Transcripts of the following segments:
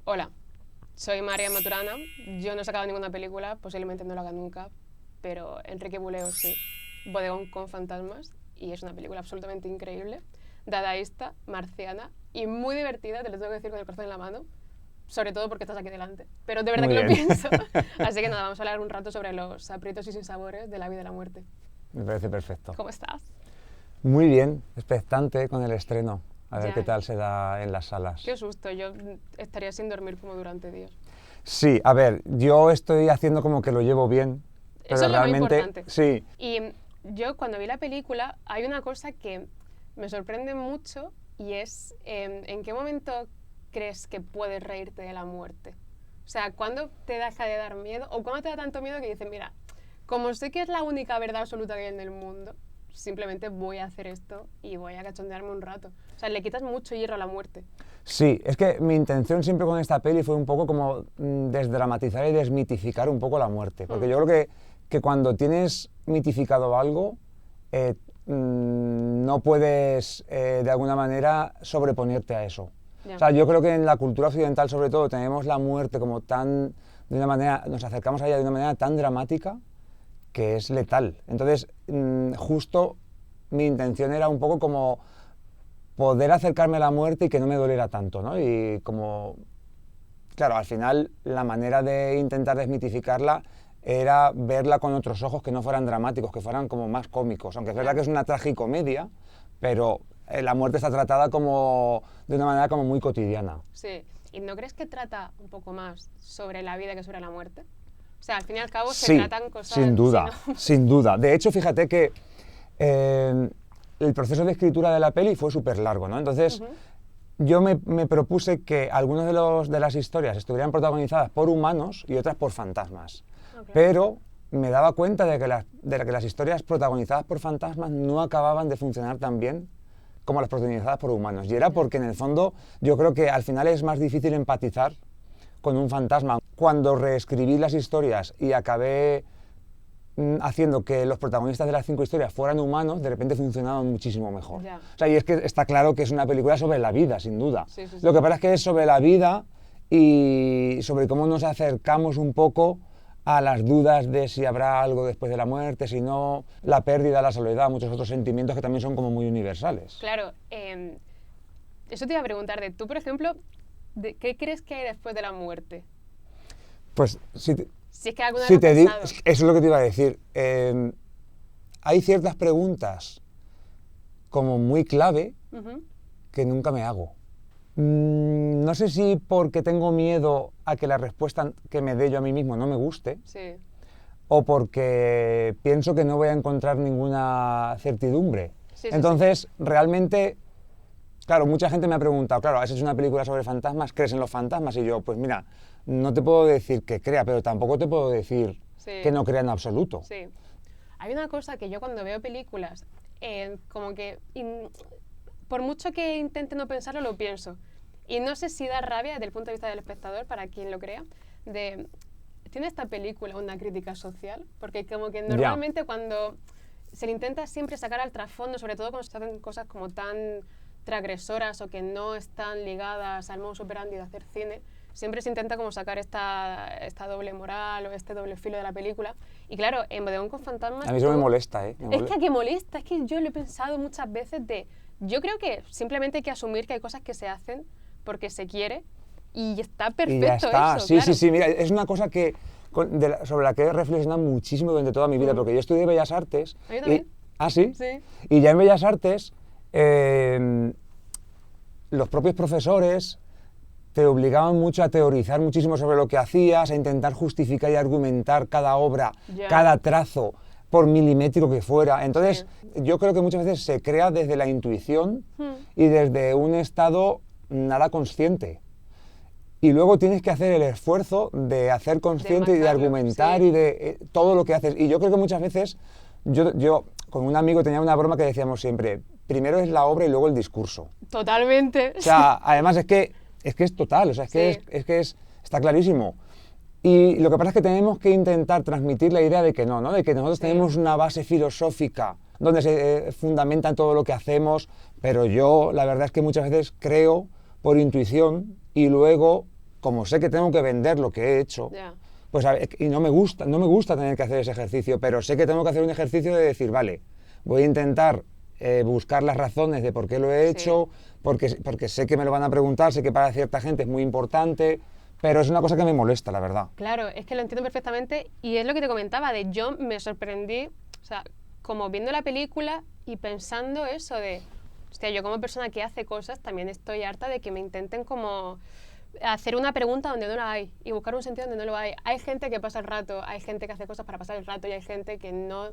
Hola, soy María Maturana. Yo no he sacado ninguna película, posiblemente no lo haga nunca, pero Enrique Buleo sí. Bodegón con fantasmas, y es una película absolutamente increíble, dadaísta, marciana y muy divertida, te lo tengo que decir con el corazón en la mano, sobre todo porque estás aquí delante. Pero de verdad Muy que lo bien. pienso. Así que nada, vamos a hablar un rato sobre los aprietos y sinsabores de la vida y la muerte. Me parece perfecto. ¿Cómo estás? Muy bien, expectante con el estreno. A ver qué Ya, tal se da en las salas. qué susto, yo estaría sin dormir como durante días. Sí, a ver, yo estoy haciendo como que lo llevo bien, Eso pero es lo más realmente importante. sí. Y yo cuando vi la película hay una cosa que me sorprende mucho y es en qué momento crees que puedes reírte de la muerte. O sea, ¿cuándo te deja de dar miedo o cuándo te da tanto miedo que dices, mira, como sé que es la única verdad absoluta que hay en el mundo, simplemente voy a hacer esto y voy a cachondearme un rato? O sea, le quitas mucho hierro a la muerte. Sí, es que mi intención siempre con esta peli fue un poco como desdramatizar y desmitificar un poco la muerte. Porque yo creo que cuando tienes mitificado algo, no puedes de alguna manera sobreponerte a eso. O Ya. sea, yo creo que en la cultura occidental sobre todo tenemos la muerte como tan, de una manera, nos acercamos a ella de una manera tan dramática que es letal. Entonces, justo mi intención era un poco como poder acercarme a la muerte y que no me doliera tanto, ¿no? Y como, claro, al final la manera de intentar desmitificarla era verla con otros ojos que no fueran dramáticos, que fueran como más cómicos. Aunque es verdad Claro. que es una tragicomedia, pero la muerte está tratada como de una manera como muy cotidiana. Sí. ¿Y no crees que trata un poco más sobre la vida que sobre la muerte? O sea, al fin y al cabo se Sí, tratan cosas... sin Sí, duda, ¿no? sin duda. De hecho, fíjate que eh, el proceso de escritura de la peli fue súper largo, ¿no? Entonces, Ujú. yo me propuse que algunas de las historias estuvieran protagonizadas por humanos y otras por fantasmas. Ok. Pero me daba cuenta de que las historias protagonizadas por fantasmas no acababan de funcionar tan bien como las protagonizadas por humanos. Y era Ya. porque en el fondo yo creo que al final es más difícil empatizar con un fantasma. Cuando reescribí las historias y acabé haciendo que los protagonistas de las 5 historias fueran humanos, de repente funcionaban muchísimo mejor. Ya. O sea, y es que está claro que es una película sobre la vida, sin duda. Sí, sí, Lo sí. que pasa es que es sobre la vida y sobre cómo nos acercamos un poco a las dudas de si habrá algo después de la muerte, si no, la pérdida, la soledad, muchos otros sentimientos que también son como muy universales. Claro, eso te iba a preguntar de tú, por ejemplo, ¿qué crees que hay después de la muerte? Pues si te, Si es que alguna vez lo si has te digo, pensado. eso es lo que te iba a decir. Hay ciertas preguntas como muy clave Ujú. que nunca me hago. No sé si porque tengo miedo a que la respuesta que me dé yo a mí mismo no me guste, Sí, o porque pienso que no voy a encontrar ninguna certidumbre. sí, sí, sí. Entonces, realmente, claro, mucha gente me ha preguntado, claro, ¿has hecho una película sobre fantasmas? ¿Crees en los fantasmas? Y yo, pues mira, no te puedo decir que crea, pero tampoco te puedo decir que Sí, no crea en absoluto. sí. Hay una cosa que yo cuando veo películas, como que por mucho que intente no pensarlo, lo pienso. Y no sé si da rabia desde el punto de vista del espectador, para quien lo crea, de, ¿tiene esta película una crítica social? Porque como que Ya. normalmente cuando se le intenta siempre sacar al trasfondo, sobre todo cuando se hacen cosas como tan transgresoras o que no están ligadas al modus operandi de hacer cine, siempre se intenta como sacar esta doble moral o este doble filo de la película. Y claro, en Bodegón con fantasmas A mí eso me tú... molesta, ¿eh? Es que a que molesta, es que yo lo he pensado muchas veces de... Yo creo que simplemente hay que asumir que hay cosas que se hacen porque se quiere y está Y ya perfecto está. eso, Sí, sí, claro. sí, mira, es una cosa que sobre la que he reflexionado muchísimo durante toda mi vida, porque yo estudié Bellas Artes ¿A mí y... también? ¿Ah, sí? Sí. Y ya en Bellas Artes, los propios profesores te obligaban mucho a teorizar muchísimo sobre lo que hacías, a intentar justificar y argumentar cada obra, Ya. cada trazo, por milimétrico que fuera. Entonces, Sí. yo creo que muchas veces se crea desde la intuición Hmm. y desde un estado nada consciente. Y luego tienes que hacer el esfuerzo de hacer De consciente y de marcarlo, argumentar sí. y de todo lo que haces. Y yo creo que muchas veces, yo con un amigo tenía una broma que decíamos siempre, primero es la obra y luego el discurso. Totalmente. O sea, además es que es total, o sea, Sí. está clarísimo. Y lo que pasa es que tenemos que intentar transmitir la idea de que no, ¿no? De que nosotros Sí. tenemos una base filosófica donde se fundamenta todo lo que hacemos, pero yo la verdad es que muchas veces creo por intuición y luego como sé que tengo que vender lo que he hecho, Ya. pues y no me gusta tener que hacer ese ejercicio, pero sé que tengo que hacer un ejercicio de decir, vale, voy a intentar buscar las razones de por qué lo he hecho, porque sé que me lo van a preguntar, sé que para cierta gente es muy importante, pero es una cosa que me molesta, la verdad. Claro, es que lo entiendo perfectamente y es lo que te comentaba, de yo me sorprendí, o sea, como viendo la película y pensando eso de, hostia, yo como persona que hace cosas también estoy harta de que me intenten como hacer una pregunta donde no la hay y buscar un sentido donde no lo hay. Hay gente que pasa el rato, hay gente que hace cosas para pasar el rato y hay gente que no...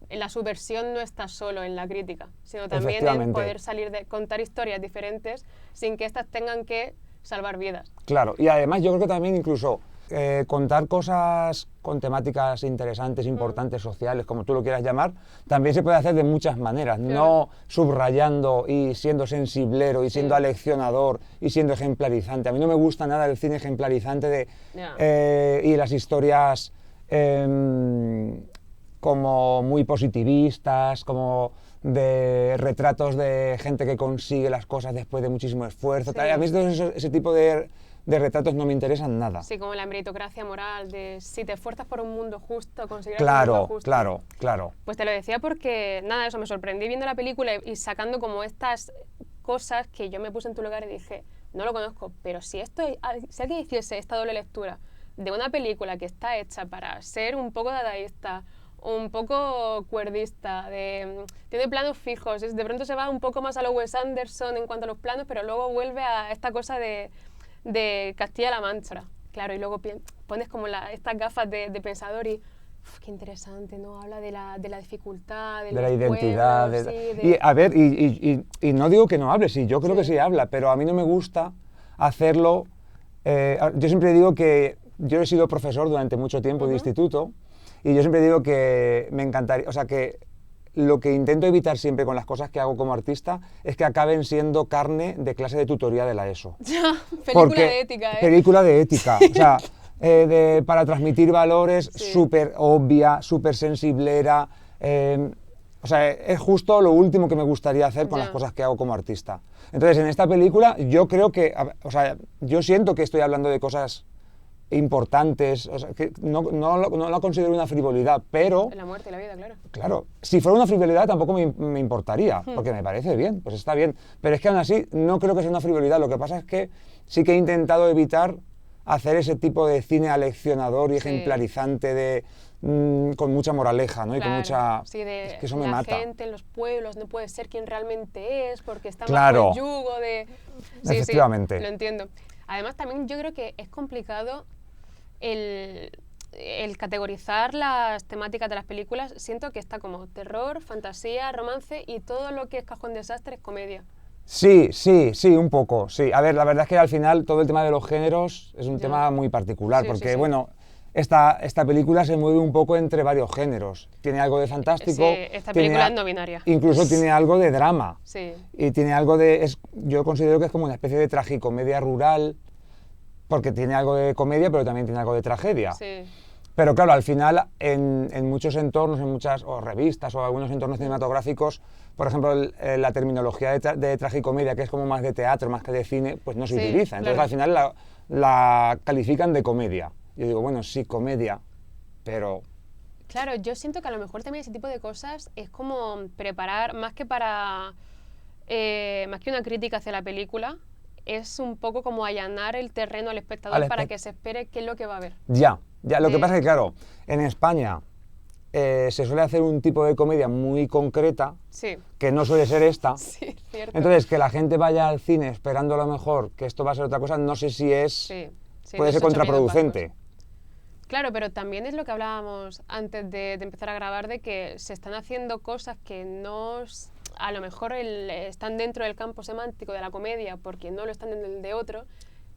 La subversión no está solo en la crítica, sino también en poder salir de contar historias diferentes sin que éstas tengan que salvar vidas. Claro, y además yo creo que también incluso contar cosas con temáticas interesantes, importantes, sociales, como tú lo quieras llamar, también se puede hacer de muchas maneras, no subrayando y siendo sensiblero y siendo aleccionador y siendo ejemplarizante. A mí no me gusta nada el cine ejemplarizante y las historias como muy positivistas, como de retratos de gente que consigue las cosas después de muchísimo esfuerzo. Sí. A mí ese tipo de retratos no me interesan nada. Sí, como la meritocracia moral, de si te esfuerzas por un mundo justo, conseguirás un mundo justo. Claro. Pues te lo decía porque, nada, eso, me sorprendí viendo la película y sacando como estas cosas que yo me puse en tu lugar y dije, no lo conozco, pero si alguien hiciese esta doble lectura de una película que está hecha para ser un poco dadaísta, un poco cuerdista, tiene planos fijos, de pronto se va un poco más a lo Wes Anderson en cuanto a los planos, pero luego vuelve a esta cosa de Castilla-La Mancha, claro, y luego pones como estas gafas de pensador y qué interesante, ¿no? Habla de la dificultad, de la identidad. Pueblos, Y a ver, y no digo que no hable, sí, yo creo que sí habla, pero a mí no me gusta hacerlo. Yo siempre digo que yo he sido profesor durante mucho tiempo de instituto. Y yo siempre digo que me encantaría, o sea, que lo que intento evitar siempre con las cosas que hago como artista es que acaben siendo carne de clase de tutoría de la ESO. Película de ética, ¿eh? Película de ética, o sea, para transmitir valores súper obvia, súper sensiblera. O sea, es justo lo último que me gustaría hacer con las cosas que hago como artista. Entonces, en esta película yo creo que, o sea, yo siento que estoy hablando de cosas importantes, o sea, que no lo considero una frivolidad, pero... La muerte y la vida, claro. Claro, si fuera una frivolidad tampoco me importaría, porque me parece bien, pues está bien, pero es que aún así no creo que sea una frivolidad, lo que pasa es que sí que he intentado evitar hacer ese tipo de cine aleccionador y ejemplarizante con mucha moraleja, ¿no? Claro, y con mucha... sí, de es que eso me mata. La gente en los pueblos no puede ser quien realmente es, porque está bajo el yugo de... Sí, efectivamente. Sí, lo entiendo. Además, también yo creo que es complicado el categorizar las temáticas de las películas. Siento que está como terror, fantasía, romance y todo lo que es cajón desastre es comedia. Sí, un poco, sí. A ver, la verdad es que al final todo el tema de los géneros es un tema muy particular, porque bueno, esta película se mueve un poco entre varios géneros. Tiene algo de fantástico. Sí, esta película es no binaria. Incluso tiene algo de drama. Sí. Y tiene algo yo considero que es como una especie de tragicomedia rural, porque tiene algo de comedia, pero también tiene algo de tragedia. Sí. Pero claro, al final, en muchos entornos, en muchas revistas o algunos entornos cinematográficos, por ejemplo, la terminología de tragicomedia, que es como más de teatro, más que de cine, pues no se utiliza. Entonces, al final la califican de comedia. Yo digo, bueno, sí, comedia, pero... Claro, yo siento que a lo mejor también ese tipo de cosas es como preparar, más que una crítica hacia la película, es un poco como allanar el terreno al espectador para que se espere qué es lo que va a ver. Ya, lo que pasa es que, claro, en España se suele hacer un tipo de comedia muy concreta, que no suele ser esta. Sí, cierto. Entonces, que la gente vaya al cine esperando a lo mejor que esto va a ser otra cosa, no sé si puede ser contraproducente. Claro, pero también es lo que hablábamos antes de empezar a grabar, de que se están haciendo cosas que no... a lo mejor están dentro del campo semántico de la comedia porque no lo están en el de otro,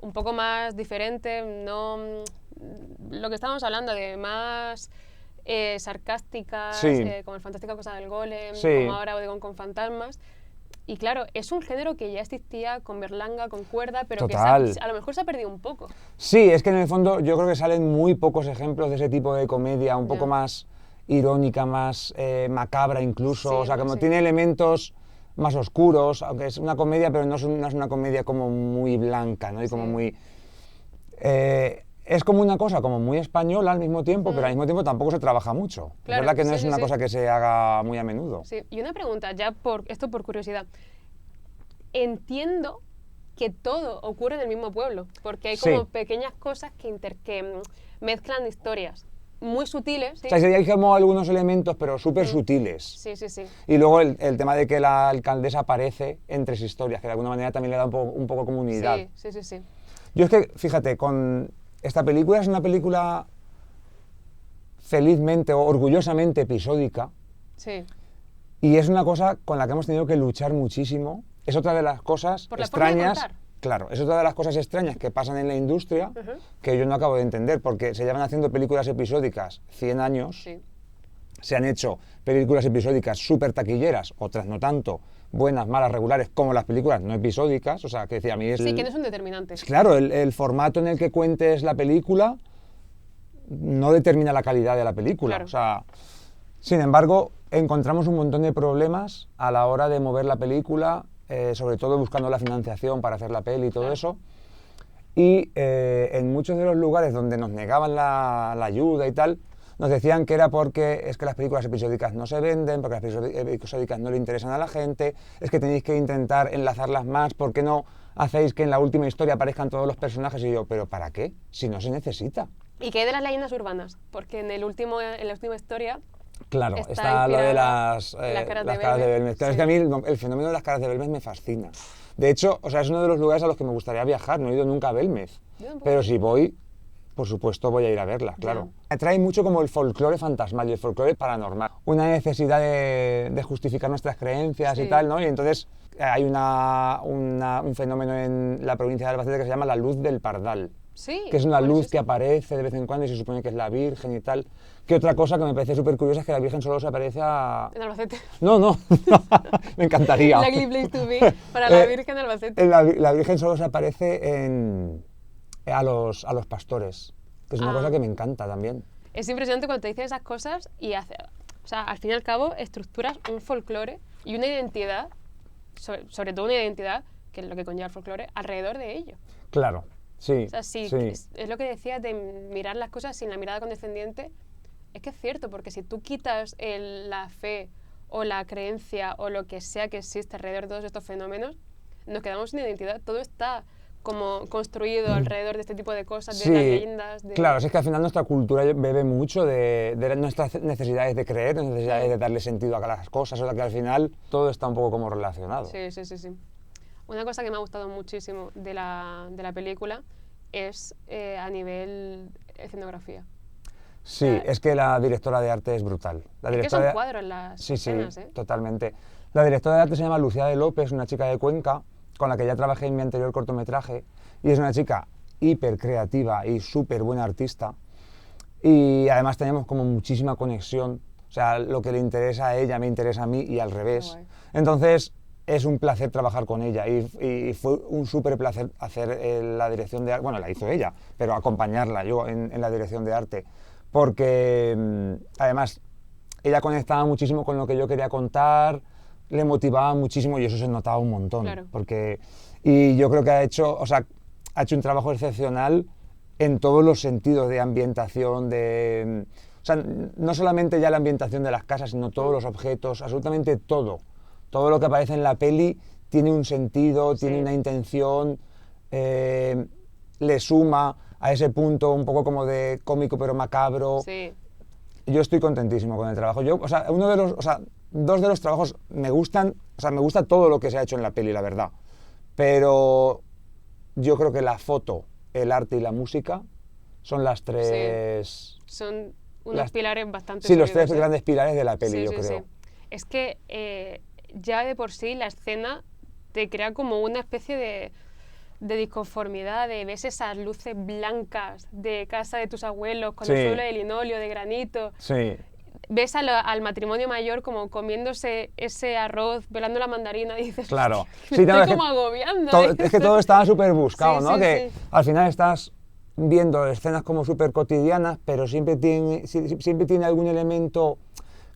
un poco más diferente, no lo que estábamos hablando de más sarcásticas, como el Fantástica Cosa del Golem, como ahora Odeón con fantasmas. Y claro, es un género que ya existía con Berlanga, con Cuerda, pero que a lo mejor se ha perdido un poco. Sí, es que en el fondo yo creo que salen muy pocos ejemplos de ese tipo de comedia, un poco más irónica, más macabra incluso, o sea, como tiene elementos más oscuros, aunque es una comedia, pero no es una comedia como muy blanca, ¿no? Y como muy... Es como una cosa como muy española al mismo tiempo, pero al mismo tiempo tampoco se trabaja mucho. Claro, Es verdad que no sí, es sí, una sí. cosa que se haga muy a menudo. Sí, y una pregunta, ya por curiosidad. Entiendo que todo ocurre en el mismo pueblo, porque hay como Sí. pequeñas cosas que mezclan historias muy sutiles, ¿sí? O sea, hay como algunos elementos, pero súper sutiles. Sí, sí, sí. Y luego el tema de que la alcaldesa aparece en 3 historias, que de alguna manera también le da un poco como unidad. Sí, sí, sí, sí. Yo es que, fíjate, con esta película es una película felizmente o orgullosamente episódica, Sí. y es una cosa con la que hemos tenido que luchar muchísimo. Es otra de las cosas Por la forma de extrañas. contar. Claro, es otra de las cosas extrañas que pasan en la industria que yo no acabo de entender, porque se llevan haciendo películas episódicas 100 años, Sí. se han hecho películas episódicas súper taquilleras, otras no tanto, buenas, malas, regulares, como las películas no episódicas. O sea, que decía, a mí es... Sí, que no es un determinante. Claro, el formato en el que cuentes la película no determina la calidad de la película. Claro. O sea, sin embargo, encontramos un montón de problemas a la hora de mover la película, sobre todo buscando la financiación para hacer la peli y todo Claro. eso. Y en muchos de los lugares donde nos negaban la ayuda y tal, nos decían que era porque es que las películas episódicas no se venden, porque las películas episódicas no le interesan a la gente, es que tenéis que intentar enlazarlas más, ¿por qué no hacéis que en la última historia aparezcan todos los personajes? Y yo, ¿pero para qué? Si no se necesita. ¿Y qué hay de las leyendas urbanas? Porque en la última historia Claro, está está lo de inspirada las en las caras de caras de Belmez. Belmez. Claro, es Sí. que a mí el fenómeno de las caras de Belmez me fascina. De hecho, o sea, es uno de los lugares a los que me gustaría viajar. No he ido nunca a Belmez. Yo tampoco. Pero si voy, por supuesto voy a ir a verla, claro. Me atrae mucho como el folclore fantasmal y el folclore paranormal. Una necesidad de justificar nuestras creencias y Sí. tal, ¿no? Y entonces hay un fenómeno en la provincia de Albacete que se llama la luz del Pardal. Sí. Que es una ¿cuál luz ese? que aparece de vez en cuando y se supone que es la Virgen y tal. Que otra cosa que me parece súper curiosa es que la Virgen solo se aparece a... En Albacete. No, no, me encantaría. Likely place to be para la Eh, Virgen de Albacete. La Virgen solo se aparece a los pastores, que es una Ah. cosa que me encanta también. Es impresionante cuando te dicen esas cosas y o sea, al fin y al cabo estructuras un folclore y una identidad, sobre todo una identidad, que es lo que conlleva el folclore, alrededor de ello. Claro, sí. O sea, sí, sí. es lo que decías de mirar las cosas sin la mirada condescendiente. Es que es cierto, porque si tú quitas la fe o la creencia o lo que sea que existe alrededor de todos estos fenómenos, nos quedamos sin identidad. Todo está como construido alrededor de este tipo de cosas, de Sí, las leyendas. claro, es que al final nuestra cultura bebe mucho de nuestras necesidades de creer, necesidades de darle sentido a las cosas, o sea que al final todo está un poco como relacionado. Sí, sí, sí, sí. Una cosa que me ha gustado muchísimo de la película es a nivel escenografía. Sí, sea, es que la directora de arte es brutal. La Es que directora son de- cuadros las Sí, sí, escenas, ¿eh? totalmente. La directora de arte se llama Lucía de López, una chica de Cuenca, con la que ya trabajé en mi anterior cortometraje, y es una chica hiper creativa y súper buena artista. Y además tenemos como muchísima conexión, o sea, lo que le interesa a ella me interesa a mí y al revés. guay. Entonces es un placer trabajar con ella y fue un súper placer hacer la dirección de arte, bueno, la hizo ella, pero acompañarla yo en la dirección de arte, porque además ella conectaba muchísimo con lo que yo quería contar, le motivaba muchísimo y eso se notaba un montón. Claro. Y yo creo que ha hecho un trabajo excepcional en todos los sentidos de ambientación, o sea, no solamente ya la ambientación de las casas, sino todos los objetos, absolutamente todo. Todo lo que aparece en la peli tiene un sentido, Sí. tiene una intención, le suma a ese punto un poco como de cómico pero macabro. Sí, Yo estoy contentísimo con el trabajo. Yo, o sea, dos de los trabajos me gustan, o sea, me gusta todo lo que se ha hecho en la peli, la verdad. Pero yo creo que la foto, el arte y la música son las tres... son unos Las- pilares bastante Sí, los sólidos, tres grandes pilares de la peli, Sí, yo sí, creo. sí. Es que ya de por sí la escena te crea como una especie de disconformidad, de ves esas luces blancas de casa de tus abuelos con Sí. el suelo de linóleo, de granito. Sí, Ves al matrimonio mayor como comiéndose ese arroz, velando la mandarina y dices, claro. me Sí, no, estoy es que como agobiando. es que todo estaba súper buscado, Sí, ¿no? sí, Que sí. al final estás viendo escenas como súper cotidianas, pero siempre tiene algún elemento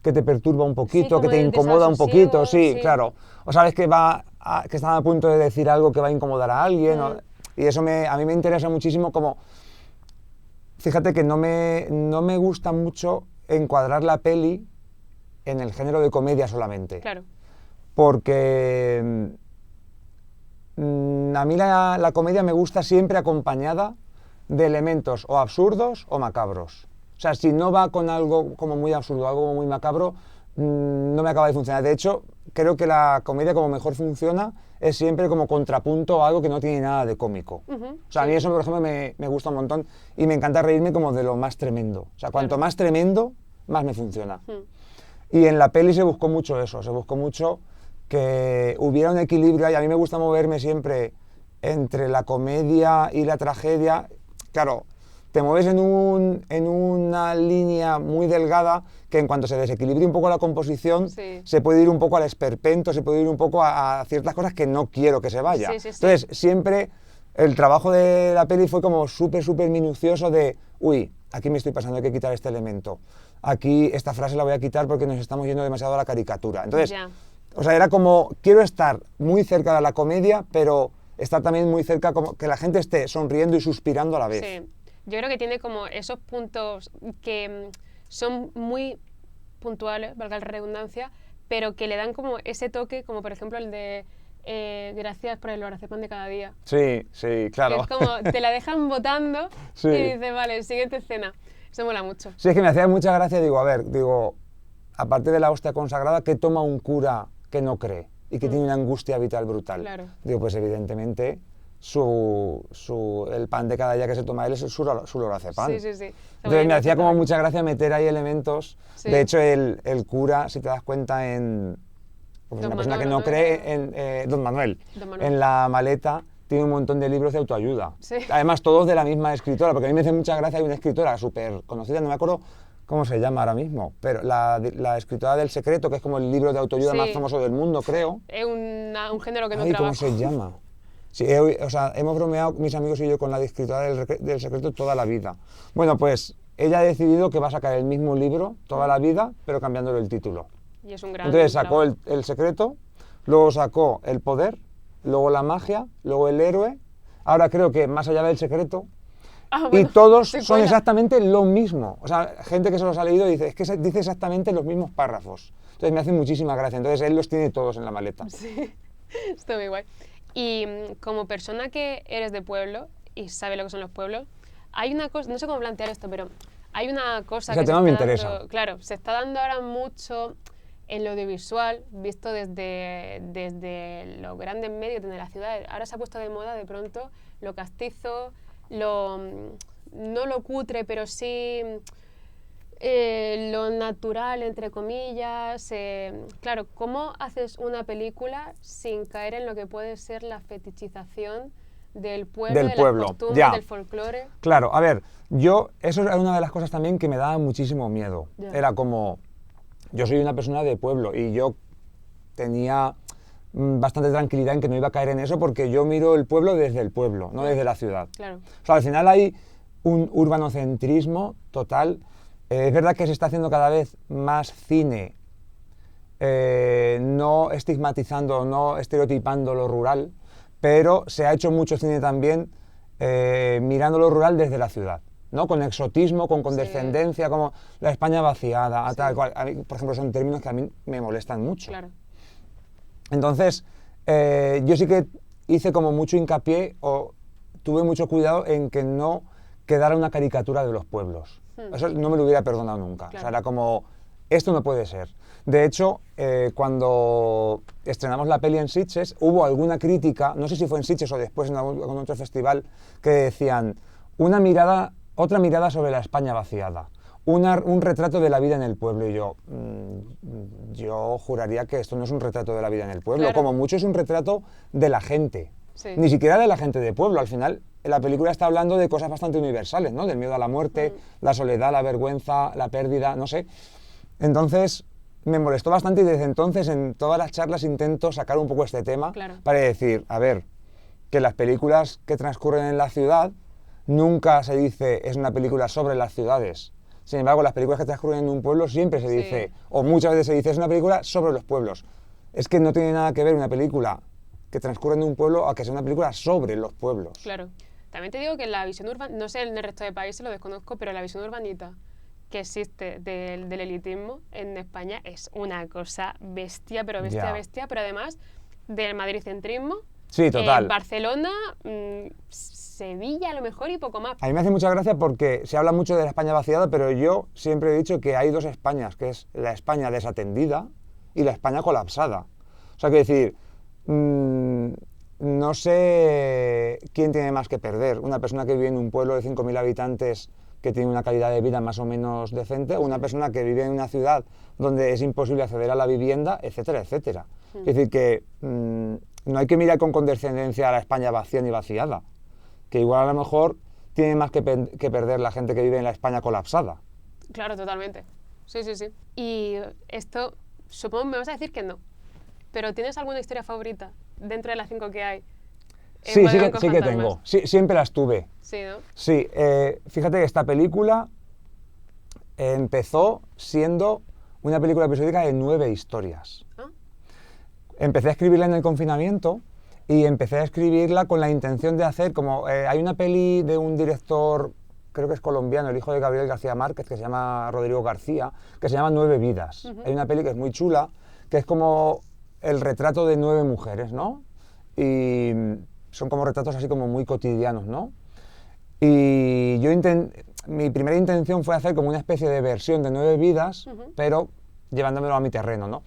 que te perturba un poquito, como que te el incomoda un desasosiego, poquito, sí, sí. claro. O sabes que están a punto de decir algo que va a incomodar a alguien. Y eso a mí me interesa muchísimo como... Fíjate que no me gusta mucho encuadrar la peli en el género de comedia solamente. Claro. Porque a mí la comedia me gusta siempre acompañada de elementos o absurdos o macabros. O sea, si no va con algo como muy absurdo, algo como muy macabro, no me acaba de funcionar. De hecho, creo que la comedia como mejor funciona es siempre como contrapunto a algo que no tiene nada de cómico. O sea, a mí eso, por ejemplo, me gusta un montón y me encanta reírme como de lo más tremendo. O sea, cuanto más tremendo, más me funciona. Y en la peli se buscó mucho eso, se buscó mucho que hubiera un equilibrio y a mí me gusta moverme siempre entre la comedia y la tragedia. Claro, te mueves en una línea muy delgada que en cuanto se desequilibre un poco la composición, se puede ir un poco al esperpento, se puede ir un poco a ciertas cosas que no quiero que se vaya. Entonces, siempre el trabajo de la peli fue como súper minucioso de, uy, aquí me estoy pasando, hay que quitar este elemento. Aquí esta frase la voy a quitar porque nos estamos yendo demasiado a la caricatura. Entonces, o sea, era como, quiero estar muy cerca de la comedia, pero estar también muy cerca, como que la gente esté sonriendo y suspirando a la vez. Sí. Yo creo que tiene como esos puntos que son muy puntuales, valga la redundancia, pero que le dan como ese toque, como por ejemplo el de gracias por el lorazepam de cada día. Sí, claro. Que es como, te la dejan botando y dices, vale, siguiente escena. Eso mola mucho. Sí, es que me hacía mucha gracia, digo, aparte de la hostia consagrada, ¿qué toma un cura que no cree y que tiene una angustia vital brutal? Claro. Digo, pues evidentemente el pan de cada día que se toma él es su lorazepam. Sí. Entonces me hacía como mucha gracia meter ahí elementos. Sí. De hecho, el cura, si te das cuenta, pues una persona que no cree, Don Manuel, en la maleta tiene un montón de libros de autoayuda. Sí. Además, todos de la misma escritora, porque a mí me hace mucha gracia, hay una escritora súper conocida, no me acuerdo cómo se llama ahora mismo, pero la escritora del Secreto, que es como el libro de autoayuda más famoso del mundo, creo. Es un género que no trabajo. ¿Cómo se llama? Sí, o sea, hemos bromeado mis amigos y yo con la escritora del Secreto toda la vida. Bueno, pues ella ha decidido que va a sacar el mismo libro toda la vida, pero cambiándole el título. Y es un gran Entonces sacó el Secreto, luego sacó El Poder, luego La Magia, luego El Héroe, ahora creo que Más allá del Secreto, bueno, y todos son exactamente lo mismo. O sea, gente que se los ha leído dice, es que dice exactamente los mismos párrafos. Entonces me hace muchísima gracia. Entonces él los tiene todos en la maleta. Sí, está muy guay. Y como persona que eres de pueblo y sabe lo que son los pueblos, hay una cosa, no sé cómo plantear esto, pero hay una cosa que tema me interesa. Claro, se está dando ahora mucho en lo audiovisual, visto desde los grandes medios de la ciudad. Ahora se ha puesto de moda de pronto lo castizo, no lo cutre, pero sí lo natural, entre comillas. Claro, ¿cómo haces una película sin caer en lo que puede ser la fetichización del pueblo, de las costumbres, del folclore? Claro, a ver, eso era una de las cosas también que me daba muchísimo miedo. Era como, yo soy una persona de pueblo y yo tenía bastante tranquilidad en que no iba a caer en eso porque yo miro el pueblo desde el pueblo, no desde la ciudad. Claro. O sea, al final hay un urbanocentrismo total. Es verdad que se está haciendo cada vez más cine, no estigmatizando, no estereotipando lo rural, pero se ha hecho mucho cine también mirando lo rural desde la ciudad, ¿no? Con exotismo, con condescendencia, como la España vaciada, tal cual. A mí, por ejemplo, son términos que a mí me molestan mucho. Claro. Entonces, yo sí que hice como mucho hincapié o tuve mucho cuidado en que no quedara una caricatura de los pueblos. Eso no me lo hubiera perdonado nunca. Claro. O sea, era como, esto no puede ser. De hecho, cuando estrenamos la peli en Sitges, hubo alguna crítica, no sé si fue en Sitges o después en algún otro festival, que decían, otra mirada sobre la España vaciada, un retrato de la vida en el pueblo. Y yo juraría que esto no es un retrato de la vida en el pueblo, como mucho es un retrato de la gente. Sí. Ni siquiera de la gente de pueblo. Al final, la película está hablando de cosas bastante universales, ¿no? Del miedo a la muerte, la soledad, la vergüenza, la pérdida, no sé. Entonces, me molestó bastante y desde entonces en todas las charlas intento sacar un poco este tema para decir, a ver, que las películas que transcurren en la ciudad nunca se dice es una película sobre las ciudades. Sin embargo, las películas que transcurren en un pueblo siempre se dice, o muchas veces se dice, es una película sobre los pueblos. Es que no tiene nada que ver una película que transcurre en un pueblo a que sea una película sobre los pueblos. Claro. También te digo que la visión urbana, no sé en el resto de países, lo desconozco, pero la visión urbanita que existe del elitismo en España es una cosa bestia, pero bestia, Ya. bestia, pero además del madricentrismo. Sí, total. Barcelona, Sevilla a lo mejor y poco más. A mí me hace mucha gracia porque se habla mucho de la España vaciada, pero yo siempre he dicho que hay dos Españas, que es la España desatendida y la España colapsada. O sea, quiero decir, no sé quién tiene más que perder, una persona que vive en un pueblo de 5.000 habitantes que tiene una calidad de vida más o menos decente, o una persona que vive en una ciudad donde es imposible acceder a la vivienda, etcétera, etcétera. Es decir, que no hay que mirar con condescendencia a la España vacía ni vaciada, que igual a lo mejor tiene más que perder la gente que vive en la España colapsada. Claro, totalmente. Sí, sí, sí. Y esto, supongo me vas a decir que no, pero ¿tienes alguna historia favorita dentro de las 5 que hay? Sí, sí que tengo. Sí, siempre las tuve. Sí, ¿no? Sí, fíjate que esta película empezó siendo una película episódica de 9 historias. ¿Ah? Empecé a escribirla en el confinamiento y empecé a escribirla con la intención de hacer como... hay una peli de un director, creo que es colombiano, el hijo de Gabriel García Márquez, que se llama Rodrigo García, que se llama 9 vidas. Hay una peli que es muy chula, que es como el retrato de 9 mujeres, ¿no? Y son como retratos así como muy cotidianos, ¿no? Y yo mi primera intención fue hacer como una especie de versión de 9 vidas, pero llevándomelo a mi terreno, ¿no?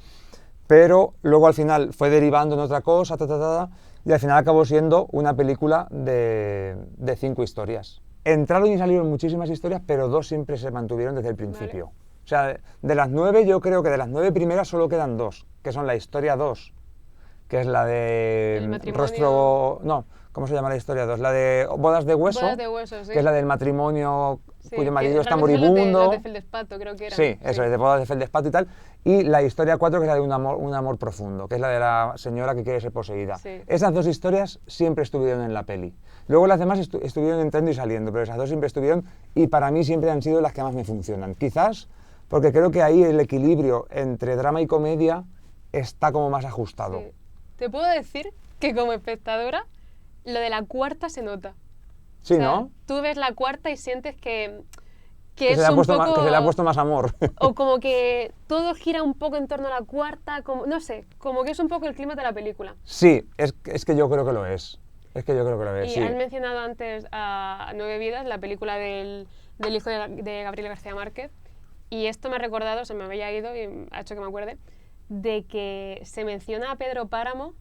Pero luego al final fue derivando en otra cosa, y al final acabó siendo una película de 5 historias. Entraron y salieron muchísimas historias, pero 2 siempre se mantuvieron desde el principio. Vale. O sea, de las 9, yo creo que de las 9 primeras solo quedan 2, que son la historia 2, que es la de rostro... No, ¿cómo se llama la historia 2? La de bodas de hueso, sí. Que es la del matrimonio sí, cuyo marido está moribundo. Las de Feldespato, creo que era. Sí, eso, es de bodas de Feldespato y tal. Y la historia 4, que es la de un amor profundo, que es la de la señora que quiere ser poseída. Sí. Esas 2 historias siempre estuvieron en la peli. Luego las demás estuvieron entrando y saliendo, pero esas 2 siempre estuvieron y para mí siempre han sido las que más me funcionan. Quizás porque creo que ahí el equilibrio entre drama y comedia está como más ajustado. Sí. Te puedo decir que como espectadora, lo de la cuarta se nota. Sí, o sea, ¿no? Tú ves la cuarta y sientes que que es se un poco... que se le ha puesto más amor. O como que todo gira un poco en torno a la cuarta, como, no sé, como que es un poco el clima de la película. Sí, es que yo creo que lo es. Es que yo creo que lo es, Y sí. has mencionado antes a 9 vidas, la película del hijo de Gabriel García Márquez, y esto me ha recordado, se me había ido y ha hecho que me acuerde, de que se menciona a Pedro Páramo.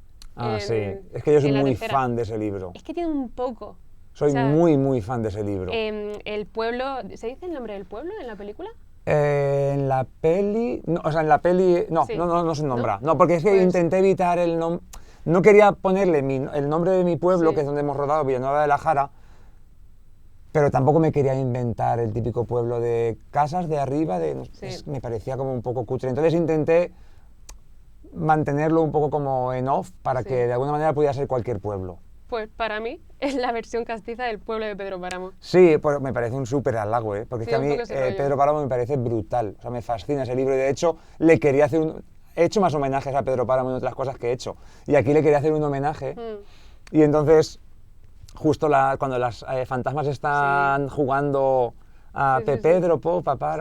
Sí, es que yo soy muy tercera. fan de ese libro. Es que tiene un poco. Soy muy, muy fan de ese libro. El pueblo, ¿se dice el nombre del pueblo en la película? En la peli... No, o sea, en la peli... No, sí. no se nombra. No, porque es que intenté evitar el nombre... No quería ponerle el nombre de mi pueblo, que es donde hemos rodado, Villanueva de la Jara, pero tampoco me quería inventar el típico pueblo de casas de arriba, me parecía como un poco cutre. Entonces intenté mantenerlo un poco como en off para que de alguna manera pudiera ser cualquier pueblo. Pues para mí es la versión castiza del pueblo de Pedro Páramo. Sí, pues me parece un súper halago, porque es que a mí Pedro Páramo me parece brutal, o sea, me fascina ese libro y de hecho le quería hacer he hecho más homenajes a Pedro Páramo en otras cosas que he hecho y aquí le quería hacer un homenaje y entonces justo cuando las fantasmas están jugando a Pedro, papá,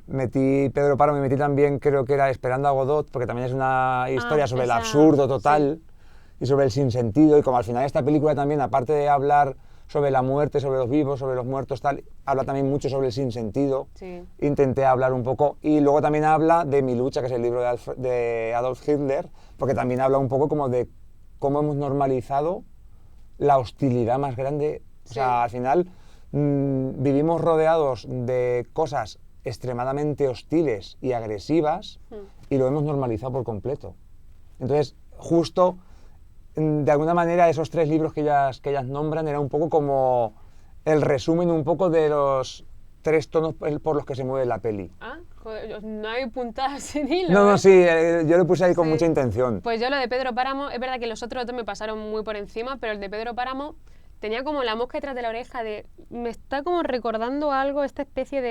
metí Pedro Páramo y metí también, creo que era Esperando a Godot, porque también es una historia sobre el absurdo total y sobre el sinsentido, y como al final esta película también, aparte de hablar sobre la muerte, sobre los vivos, sobre los muertos, tal, habla también mucho sobre el sinsentido. Intenté hablar un poco, y luego también habla de Mi lucha, que es el libro de Adolf Hitler, porque también habla un poco como de cómo hemos normalizado la hostilidad más grande. O sea, al final vivimos rodeados de cosas extremadamente hostiles y agresivas y lo hemos normalizado por completo. Entonces, justo, de alguna manera, esos 3 libros que ellas nombran era un poco como el resumen un poco de los 3 tonos por los que se mueve la peli. Ah, joder, no hay puntadas sin hilo. No, sí, yo lo puse ahí con mucha intención. Pues yo lo de Pedro Páramo, es verdad que los otros 2 me pasaron muy por encima, pero el de Pedro Páramo tenía como la mosca detrás de la oreja de... Me está como recordando algo, esta especie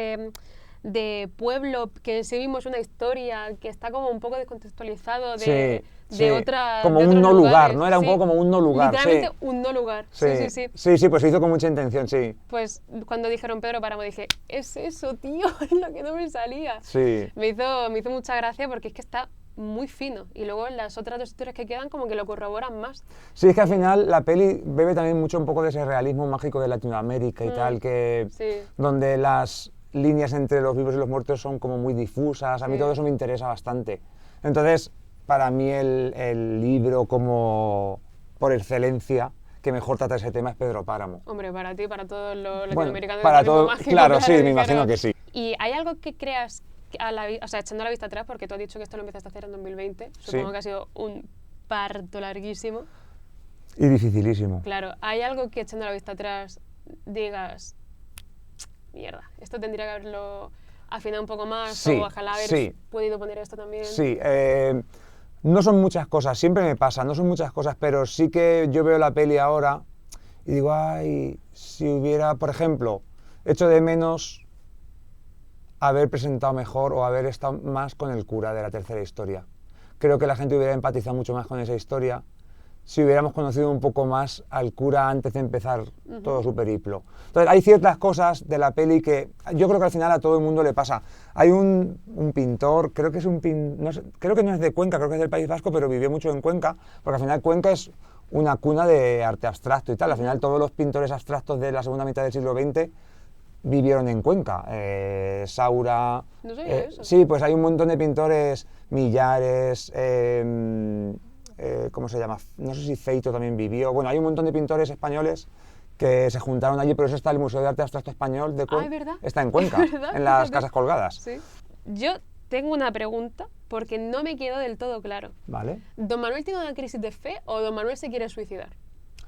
de pueblo, que en sí mismo es una historia, que está como un poco descontextualizado Sí, de sí. otra... Como de un otros no lugar, lugares. ¿no? Era un Sí, poco como un no lugar, literalmente sí. un no lugar. Sí, Sí, sí, sí. sí, sí, pues se hizo con mucha intención, sí. Pues cuando dijeron Pedro Páramo dije, es eso, tío, es lo que no me salía. Sí. Me hizo mucha gracia porque es que está muy fino. Y luego las otras dos historias que quedan como que lo corroboran más. Sí, es que al final la peli bebe también mucho un poco de ese realismo mágico de Latinoamérica y tal, que Sí. donde las líneas entre los vivos y los muertos son como muy difusas. A mí Sí. todo eso me interesa bastante. Entonces, para mí el libro como por excelencia que mejor trata ese tema es Pedro Páramo. Hombre, para ti, para todos los Bueno, latinoamericanos para del realismo todo, mágico, claro, sí, me dijeron. imagino que sí. ¿Y hay algo que creas, o sea, echando la vista atrás, porque tú has dicho que esto lo empezaste a hacer en 2020, supongo Sí. que ha sido un parto larguísimo. Y dificilísimo. Claro, ¿hay algo que echando la vista atrás digas, mierda, esto tendría que haberlo afinado un poco más, Sí, o ojalá haber sí. podido poner esto también? Sí, no son muchas cosas, siempre me pasa, no son muchas cosas, pero sí que yo veo la peli ahora y digo, ay, si hubiera, por ejemplo, hecho de menos haber presentado mejor o haber estado más con el cura de la tercera historia. Creo que la gente hubiera empatizado mucho más con esa historia si hubiéramos conocido un poco más al cura antes de empezar todo su periplo. Entonces, hay ciertas cosas de la peli que yo creo que al final a todo el mundo le pasa. Hay un pintor, creo que es creo que no es de Cuenca, creo que es del País Vasco, pero vivió mucho en Cuenca, porque al final Cuenca es una cuna de arte abstracto y tal. Al final todos los pintores abstractos de la segunda mitad del siglo XX vivieron en Cuenca. Saura... No sabía eso. Sí, pues hay un montón de pintores, Millares, ¿cómo se llama? No sé si Feito también vivió. Bueno, hay un montón de pintores españoles que se juntaron allí, por eso está el Museo de Arte Abstracto Español de Cuenca. ¿es verdad? Está en Cuenca, ¿Verdad? en las Fíjate. Casas Colgadas. Sí. Yo tengo una pregunta porque no me quedó del todo claro. ¿Vale? ¿Don Manuel tiene una crisis de fe o Don Manuel se quiere suicidar?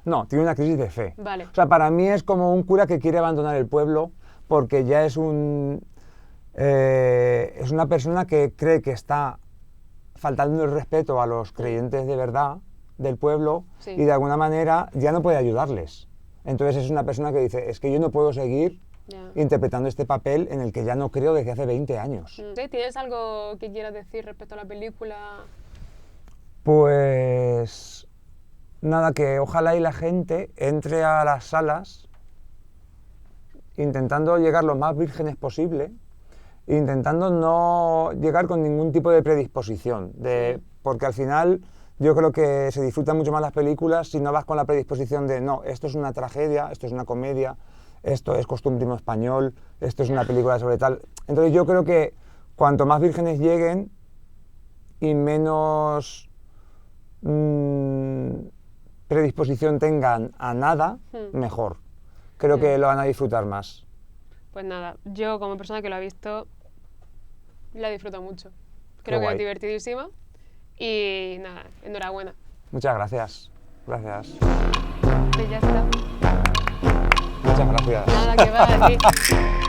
No, tiene una crisis de fe. Vale. O sea, para mí es como un cura que quiere abandonar el pueblo porque ya es una persona que cree que está faltando el respeto a los creyentes de verdad del pueblo Sí. y de alguna manera ya no puede ayudarles. Entonces es una persona que dice, es que yo no puedo seguir Ya. interpretando este papel en el que ya no creo desde hace 20 años. ¿Sí? ¿Tienes algo que quieras decir respecto a la película? Pues nada, que ojalá y la gente entre a las salas intentando llegar lo más vírgenes posible, intentando no llegar con ningún tipo de predisposición, porque al final yo creo que se disfrutan mucho más las películas si no vas con la predisposición de no, esto es una tragedia, esto es una comedia, esto es costumbrismo español, esto es una película sobre tal. Entonces yo creo que cuanto más vírgenes lleguen y menos predisposición tengan a nada, mejor. Creo que lo van a disfrutar más. Pues nada, yo como persona que lo ha visto, la disfruto mucho. Creo que guay. es divertidísima y nada, enhorabuena. Muchas gracias. Gracias. Pues ya está. Muchas gracias. Nada que va a decir.